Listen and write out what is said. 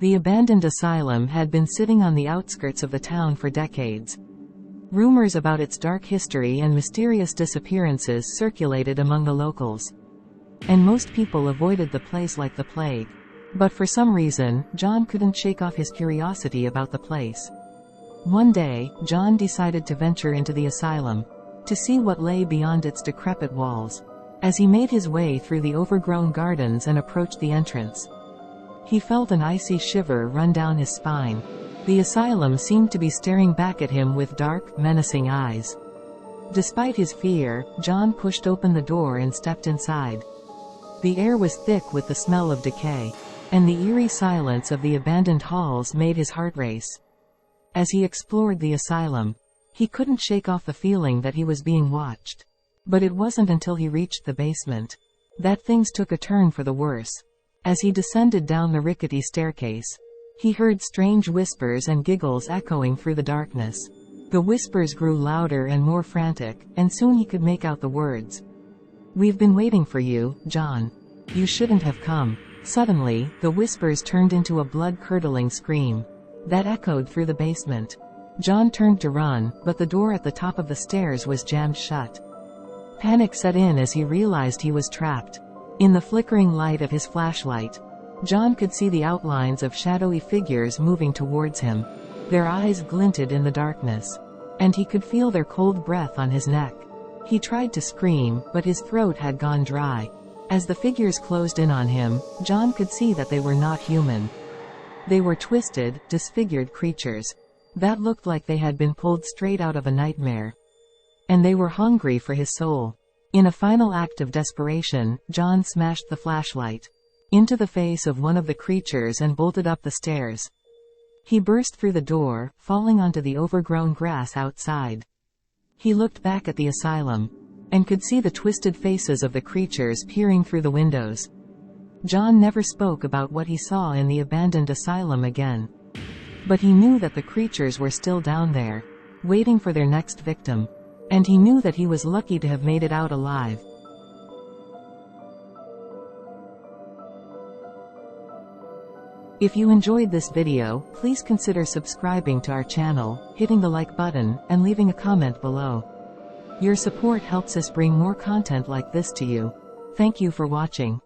The abandoned asylum had been sitting on the outskirts of the town for decades. Rumors about its dark history and mysterious disappearances circulated among the locals. And most people avoided the place like the plague. But for some reason, John couldn't shake off his curiosity about the place. One day, John decided to venture into the asylum, to see what lay beyond its decrepit walls. As he made his way through the overgrown gardens and approached the entrance, he felt an icy shiver run down his spine. The asylum seemed to be staring back at him with dark, menacing eyes. Despite his fear, John pushed open the door and stepped inside. The air was thick with the smell of decay, and the eerie silence of the abandoned halls made his heart race. As he explored the asylum, he couldn't shake off the feeling that he was being watched. But it wasn't until he reached the basement that things took a turn for the worse. As he descended down the rickety staircase, he heard strange whispers and giggles echoing through the darkness. The whispers grew louder and more frantic, and soon he could make out the words. "We've been waiting for you, John. You shouldn't have come." Suddenly, the whispers turned into a blood-curdling scream that echoed through the basement. John turned to run, but the door at the top of the stairs was jammed shut. Panic set in as he realized he was trapped. In the flickering light of his flashlight, John could see the outlines of shadowy figures moving towards him. Their eyes glinted in the darkness, and he could feel their cold breath on his neck. He tried to scream, but his throat had gone dry. As the figures closed in on him, John could see that they were not human. They were twisted, disfigured creatures that looked like they had been pulled straight out of a nightmare. And they were hungry for his soul. In a final act of desperation, John smashed the flashlight into the face of one of the creatures and bolted up the stairs. He burst through the door, falling onto the overgrown grass outside. He looked back at the asylum, and could see the twisted faces of the creatures peering through the windows. John never spoke about what he saw in the abandoned asylum again. But he knew that the creatures were still down there, waiting for their next victim. And he knew that he was lucky to have made it out alive. If you enjoyed this video, please consider subscribing to our channel, hitting the like button, and leaving a comment below. Your support helps us bring more content like this to you. Thank you for watching.